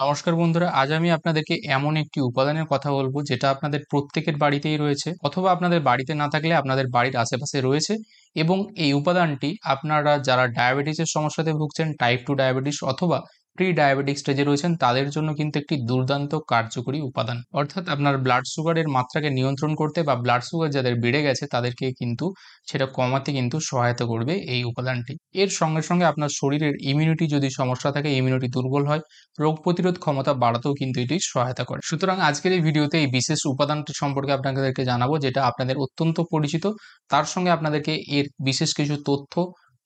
নমস্কার বন্ধুরা, আজ আমি আপনাদেরকে এমন একটি উপাদানের কথা বলবো যেটা আপনাদের প্রত্যেকের বাড়িতেই রয়েছে অথবা আপনাদের বাড়িতে না থাকলে আপনাদের বাড়ির আশেপাশে রয়েছে। এবং এই উপাদানটি আপনারা যারা ডায়াবেটিসের সমস্যাতে ভুগছেন, টাইপ 2 ডায়াবেটিস অথবা প্রি ডায়াবেটিক স্টেজে রয়েছেন, তাদের জন্য কিন্তু একটি দুর্দান্ত কার্যকরী উপাদান। অর্থাৎ আপনার ব্লাড সুগারের মাত্রাকে নিয়ন্ত্রণ করতে বা ব্লাড সুগার যাদের বেড়ে গেছে তাদেরকে কিন্তু সেটা কমাতে কিন্তু সহায়তা করবে এই উপাদানটি। এর সঙ্গে সঙ্গে আপনার শরীরের ইমিউনিটি যদি সমস্যা থাকে, ইমিউনিটি দুর্বল হয়, রোগ প্রতিরোধ ক্ষমতা বাড়াতেও কিন্তু এটি সহায়তা করে। সুতরাং আজকের এই ভিডিওতে এই বিশেষ উপাদানটি সম্পর্কে আপনাদেরকে জানাবো, যেটা আপনাদের অত্যন্ত পরিচিত। তার সঙ্গে আপনাদেরকে এর বিশেষ কিছু তথ্য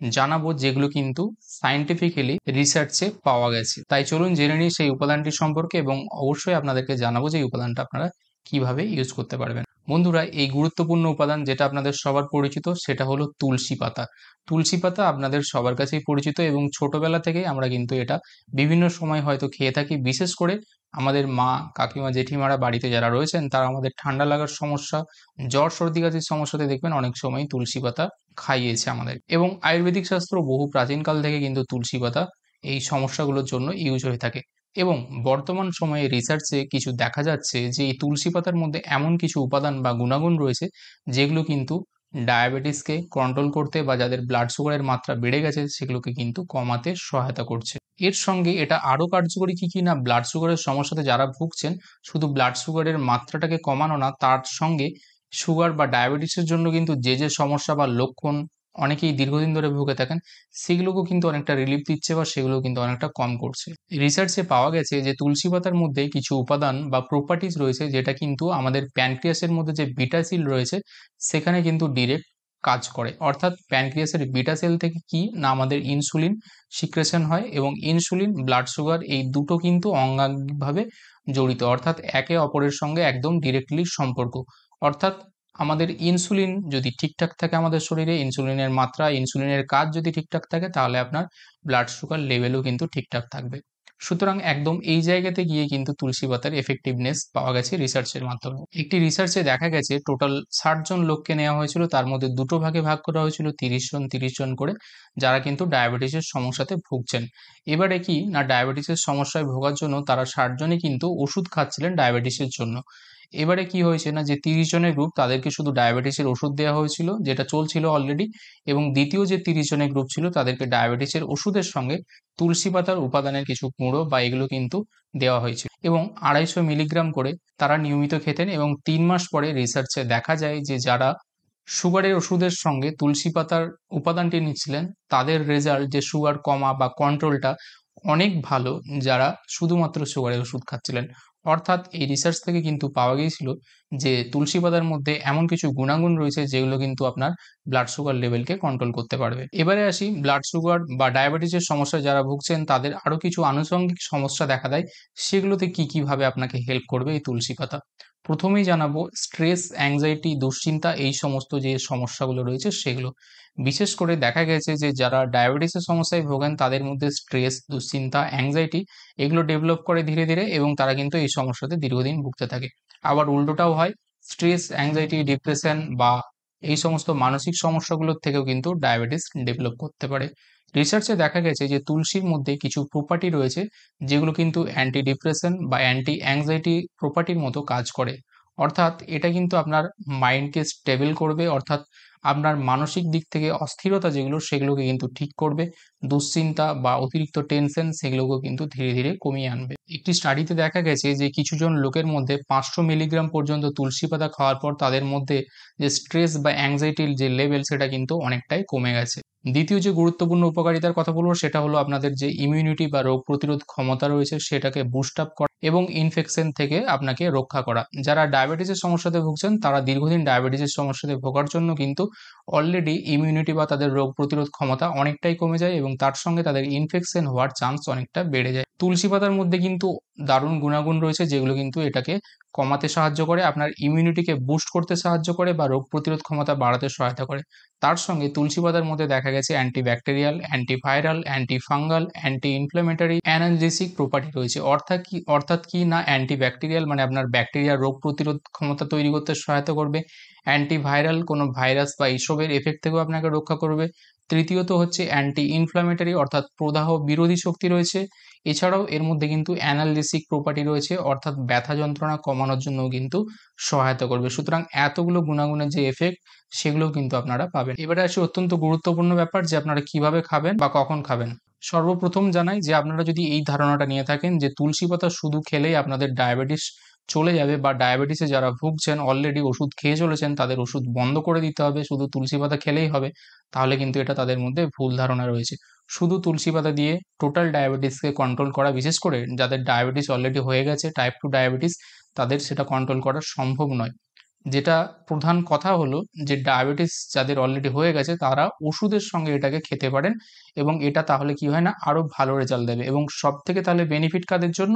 জানাবো যেগুলো কিন্তু সায়েন্টিফিক্যালি রিসার্চে পাওয়া গেছে। তাই চলুন জেনে নিই সেই উপাদানটি সম্পর্কে, এবং অবশ্যই আপনাদেরকে জানাবো যে এই উপাদানটা আপনারা কিভাবে ইউজ করতে পারবেন। বন্ধুরা, এই গুরুত্বপূর্ণ উপাদান যেটা আপনাদের সবার পরিচিত সেটা হলো তুলসী পাতা। তুলসী পাতা আপনাদের সবার কাছেই পরিচিত এবং ছোটবেলা থেকেই আমরা কিন্তু এটা বিভিন্ন সময় হয়তো খেয়ে থাকি। বিশেষ করে আমাদের মা, কাকিমা, জেঠিমারা বাড়িতে যারা রয়েছেন তারা আমাদের ঠান্ডা লাগার সমস্যা, জ্বর, সর্দি, কাশির সমস্যাতে দেখবেন অনেক সময় তুলসী পাতা খাইয়েছে আমাদের। এবং আয়ুর্বেদিক শাস্ত্র বহু প্রাচীনকাল থেকে কিন্তু তুলসী পাতা এই সমস্যাগুলোর জন্য ইউজ হয়ে থাকে। এবং বর্তমান সময়ে রিসার্চে কিছু দেখা যাচ্ছে যে এই তুলসী পাতার মধ্যে এমন কিছু উপাদান বা গুণাগুণ রয়েছে যেগুলো কিন্তু ডায়াবেটিসকে কন্ট্রোল করতে বা যাদের ব্লাড সুগারের মাত্রা বেড়ে গেছে সেগুলোকে কিন্তু কমাতে সহায়তা করছে। এর সঙ্গে এটা আরও কার্যকরী কি না, ব্লাড সুগারের সমস্যাতে যারা ভুগছেন, শুধু ব্লাড সুগারের মাত্রাটাকে কমানো না, তার সঙ্গে সুগার বা ডায়াবেটিসের জন্য কিন্তু যে সমস্যা বা লক্ষণ অনেকেই দীর্ঘদিন ধরে ভুগে থাকেন, সেগুলোকেও কিন্তু অনেকটা রিলিফ দিচ্ছে বা সেগুলো কিন্তু অনেকটা কম করছে। রিসার্চে পাওয়া গেছে যে তুলসী পাতার মধ্যে কিছু উপাদান বা প্রপার্টিজ রয়েছে যেটা কিন্তু আমাদের প্যানক্রিয়াসের মধ্যে যে বিটা সেল রয়েছে সেখানে কিন্তু ডিরেক্ট কাজ করে। অর্থাৎ প্যানক্রিয়াসের বিটা সেল থেকে কি না আমাদের ইনসুলিন সিক্রেশন হয়, এবং ইনসুলিন, ব্লাড সুগার এই দুটো কিন্তু অঙ্গাঙ্গিভাবে জড়িত, অর্থাৎ একে অপরের সঙ্গে একদম ডিরেক্টলি সম্পর্ক। অর্থাৎ আমাদের ইনসুলিন যদি ঠিকঠাক থাকে আমাদের শরীরে, ইনসুলিনের মাত্রা, ইনসুলিনের কাজ যদি ঠিকঠাক থাকে, তাহলে আপনার ব্লাড সুগার লেভেলও কিন্তু ঠিকঠাক থাকবে। সুতরাং একদম এই জায়গাতে গিয়ে কিন্তু তুলসী পাতার এফেক্টিভনেস পাওয়া গেছে রিসার্চের মাধ্যমে। একটি রিসার্চে দেখা গেছে টোটাল ৬০ জন লোককে নেওয়া হয়েছিল, তার মধ্যে দুটো ভাগে ভাগ করা হয়েছিল, ৩০ জন করে, যারা কিন্তু ডায়াবেটিসের সমস্যাতে ভুগছেন। এবারে কি না, ডায়াবেটিসের সমস্যায় ভোগার জন্য তারা ৬০ জনই কিন্তু ওষুধ খাচ্ছিলেন ডায়াবেটিসের জন্য। এবারে কি হয়েছে না, যে ৩০ জনের গ্রুপ তাদেরকে শুধু ডায়াবেটিসের ওষুধ দেওয়া হয়েছিল যেটা চলছিল অলরেডি, এবং দ্বিতীয় যে ৩০ জনের গ্রুপ ছিল তাদেরকে ডায়াবেটিসের ওষুধের সঙ্গে তুলসী পাতার উপাদানের কিছু গুঁড়ো বা এগুলো কিন্তু দেওয়া হয়েছিল, এবং ২৫০ মিলিগ্রাম করে তারা নিয়মিত খেতেন। এবং ৩ মাস পরে রিসার্চে দেখা যায় যে যারা সুগারের ওষুধের সঙ্গে তুলসী পাতার উপাদানটি নিচ্ছিলেন, তাদের রেজাল্ট যে সুগার কমা বা কন্ট্রোলটা অনেক ভালো যারা শুধুমাত্র সুগারের ওষুধ খাচ্ছিলেন। অর্থাৎ এই রিসার্চ থেকে কিন্তু পাওয়া গিয়েছিল যে তুলসী পাতার মধ্যে এমন কিছু গুণাগুণ রয়েছে যেগুলো কিন্তু আপনার ব্লাড সুগার লেভেলকে কন্ট্রোল করতে পারবে। এবারে আসি, ব্লাড সুগার বা ডায়াবেটিসের সমস্যায় যারা ভুগছেন তাদের আরও কিছু আনুষঙ্গিক সমস্যা দেখা দেয়, সেগুলোতে কিভাবে আপনাকে হেল্প করবে এই তুলসী পাতা। প্রথমেই জানাবো স্ট্রেস, অ্যাংজাইটি, দুশ্চিন্তা, এই সমস্ত যে সমস্যাগুলো রয়েছে সেগুলো। বিশেষ করে দেখা গেছে যে যারা ডায়াবেটিসের সমস্যায় ভোগেন তাদের মধ্যে স্ট্রেস, দুশ্চিন্তা, অ্যাংজাইটি এগুলো ডেভেলপ করে ধীরে ধীরে, এবং তারা কিন্তু এই সমস্যাতে দীর্ঘদিন ভুগতে থাকে। আবার উল্টোটাও হয়, স্ট্রেস, অ্যাংজাইটি, ডিপ্রেশন বা এই সমস্ত মানসিক সমস্যাগুলোর থেকেও কিন্তু ডায়াবেটিস ডেভেলপ করতে পারে। রিসার্চে দেখা গেছে যে তুলসীর মধ্যে কিছু প্রপার্টি রয়েছে যেগুলো কিন্তু অ্যান্টি ডিপ্রেশন বা অ্যান্টি অ্যাংজাইটি প্রপার্টির মতো কাজ করে। অর্থাৎ এটা কিন্তু আপনার মাইন্ডকে স্টেবল করবে, অর্থাৎ আপনার মানসিক দিক থেকে অস্থিরতা যেগুলো সেগুলোকে কিন্তু ঠিক করবে। দুশ্চিন্তা বা অতিরিক্ত টেনশন সেগুলোকেও কিন্তু ধীরে ধীরে কমিয়ে আনবে। একটি স্টাডিতে দেখা গেছে যে কিছুজন লোকের মধ্যে ৫০০ মিলিগ্রাম পর্যন্ত তুলসী পাতা খাওয়ার পর তাদের মধ্যে যে স্ট্রেস বা অ্যাংজাইটির যে লেভেল সেটা কিন্তু অনেকটাই কমে গেছে। দ্বিতীয় যে গুরুত্বপূর্ণ উপকারিতার কথা বলবো সেটা হলো আপনাদের যে ইমিউনিটি বা রোগ প্রতিরোধ ক্ষমতা রয়েছে সেটাকে বুস্ট আপ করা এবং ইনফেকশন থেকে আপনাকে রক্ষা করা। যারা ডায়াবেটিসের সমস্যাতে ভুগছেন তারা দীর্ঘদিন ডায়াবেটিসের সমস্যাতে ভোগার জন্য কিন্তু অলরেডি ইমিউনিটি বা তাদের রোগ প্রতিরোধ ক্ষমতা অনেকটাই কমে যায়, এবং তার সঙ্গে তাদের ইনফেকশন হওয়ার চান্স অনেকটা বেড়ে যায়। তুলসী পাতার মধ্যে কিন্তু দারুণ গুণাগুণ রয়েছে যেগুলো কিন্তু এটাকে কমাতে সাহায্য করে, আপনার ইমিউনিটিকে বুস্ট করতে সাহায্য করে বা রোগ প্রতিরোধ ক্ষমতা বাড়াতে সহায়তা করে। তার সঙ্গে তুলসী পাতার মধ্যে দেখা গেছে antibacterial, antiviral, antifungal, anti inflammatory, analgesic property রয়েছে। অর্থাৎ কি না, অ্যান্টিব্যাকটেরিয়াল মানে আপনার ব্যাকটেরিয়ার রোগ প্রতিরোধ ক্ষমতা তৈরি করতে সহায়তা করবে। অ্যান্টিভাইরাল কোনো ভাইরাস বা এইসবের এফেক্ট থেকেও আপনাকে রক্ষা করবে। তৃতীয়ত হচ্ছে অ্যান্টি ইনফ্ল্যামেটরি, অর্থাৎ প্রদাহ বিরোধী শক্তি রয়েছে। এছাড়াও এর মধ্যে কিন্তু অ্যানালজেসিক প্রপার্টি রয়েছে, অর্থাৎ ব্যথা যন্ত্রণা কমানোর জন্যও কিন্তু সহায়তা করবে। সুতরাং এতগুলো গুণাগুণের যে এফেক্ট সেগুলোও কিন্তু আপনারা পাবেন। এবারে আসি অত্যন্ত গুরুত্বপূর্ণ ব্যাপার যে আপনারা কিভাবে খাবেন বা কখন খাবেন। সর্বপ্রথম জানাই যে আপনারা যদি এই ধারণাটা নিয়ে থাকেন যে তুলসী পাতা শুধু খেলেই আপনাদের ডায়াবেটিস চলে যাবে, বা ডায়াবেটিসে যারা ভুগছেন অলরেডি ওষুধ খেয়ে চলেছেন তাদের ওষুধ বন্ধ করে দিতে হবে, শুধু তুলসী পাতা খেলেই হবে, তাহলে কিন্তু এটা তাদের মধ্যে ভুল ধারণা রয়েছে। শুধু তুলসী পাতা দিয়ে টোটাল ডায়াবেটিসকে কন্ট্রোল করা, বিশেষ করে যাদের ডায়াবেটিস অলরেডি হয়ে গেছে, টাইপ 2 ডায়াবেটিস, তাদের সেটা কন্ট্রোল করা সম্ভব নয়। যেটা প্রধান কথা হলো যে ডায়াবেটিস যাদের অলরেডি হয়ে গেছে তারা ওষুধের সঙ্গে এটাকে খেতে পারেন, এবং এটা তাহলে কি হয় না, আরো ভালো রেজাল্ট দেবে। এবং সব থেকে তাহলে বেনিফিট কাদের জন্য?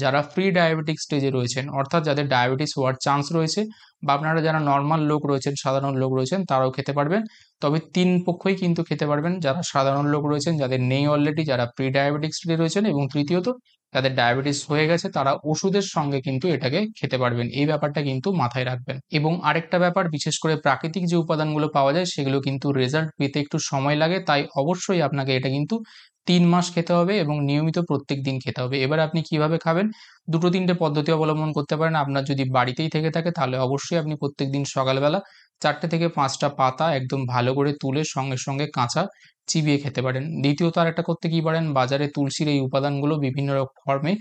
যারা প্রি ডায়াবেটিক স্টেজে রয়েছেন, অর্থাৎ যাদের ডায়াবেটিস হওয়ার চান্স রয়েছে, বা আপনারা যারা নর্মাল লোক রয়েছেন, সাধারণ লোক রয়েছেন, তারাও খেতে পারবেন। তবে তিন পক্ষই কিন্তু খেতে পারবেন, যারা সাধারণ লোক রয়েছেন, যাদের নেই অলরেডি, যারা প্রি ডায়াবেটিক স্টেজে রয়েছেন, এবং তৃতীয়ত যাদের ডায়াবেটিস হয়ে গেছে তারা ওষুধের সঙ্গে কিন্তু এটাকে খেতে পারবেন। এই ব্যাপারটা কিন্তু মাথায় রাখবেন। এবং আরেকটা ব্যাপার, বিশেষ করে প্রাকৃতিক যে উপাদানগুলো পাওয়া যায় সেগুলো কিন্তু রেজাল্ট পেতে একটু সময় লাগে, তাই অবশ্যই আপনাকে এটা কিন্তু 3 মাস খেতে হবে এবং নিয়মিত প্রত্যেক দিন খেতে হবে। এবার আপনি কিভাবে খাবেন? দুটো তিনটে পদ্ধতি অবলম্বন করতে পারেন। আপনার যদি বাড়িতেই থেকে থাকে তাহলে অবশ্যই আপনি প্রত্যেকদিন সকালবেলা 4টে থেকে 5টা পাতা একদম ভালো করে তুলে সঙ্গে সঙ্গে কাঁচা চিবিয়ে খেতে পারেন। দ্বিতীয়ত আরেকটা করতে কি পারেন, বাজারে তুলসীর এই উপাদানগুলো বিভিন্ন ফর্মে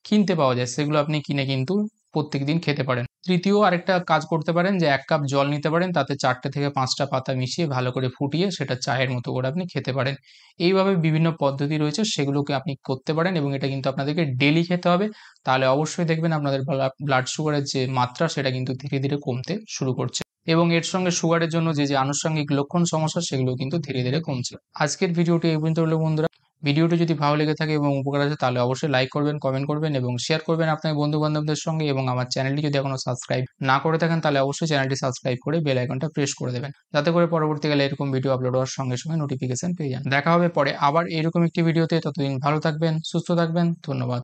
কিনতে পাওয়া যায়, সেগুলো আপনি কিনে কিন্তু প্রত্যেকদিন খেতে পারেন। তৃতীয় আরেকটা কাজ করতে পারেন যে 1 কাপ জল নিতে পারেন, তাতে 4টে থেকে 5টা পাতা মিশিয়ে ভালো করে ফুটিয়ে সেটা চায়ের মতো করে আপনি খেতে পারেন। এইভাবে বিভিন্ন পদ্ধতি রয়েছে, সেগুলোকে আপনি করতে পারেন, এবং এটা কিন্তু আপনাদেরকে ডেইলি খেতে হবে। তাহলে অবশ্যই দেখবেন আপনাদের ব্লাড সুগারের যে মাত্রা সেটা কিন্তু ধীরে ধীরে কমতে শুরু করছে, এবং এর সঙ্গে সুগারের জন্য যে আনুষঙ্গিক লক্ষণ সমস্যা সেগুলো কিন্তু ধীরে ধীরে কমছে। আজকের ভিডিওটি এই পর্যন্ত হলো বন্ধুরা। ভিডিওটি যদি ভালো লেগে থাকে এবং উপকার আসে তাহলে অবশ্যই লাইক করবেন, কমেন্ট করবেন এবং শেয়ার করবেন আপনার বন্ধু-বান্ধবদের সঙ্গে, এবং আমার চ্যানেলটি যদি এখনো সাবস্ক্রাইব না করে থাকেন তাহলে অবশ্যই চ্যানেলটি সাবস্ক্রাইব করে বেল আইকনটা প্রেস করে দেবেন, যাতে করে পরবর্তীকালে এরকম ভিডিও আপলোড হওয়ার সঙ্গে সঙ্গে নোটিফিকেশন পেয়ে যান। দেখা হবে পরে আবার এরকম একটি ভিডিওতে, ততদিন ভালো থাকবেন, সুস্থ থাকবেন। ধন্যবাদ।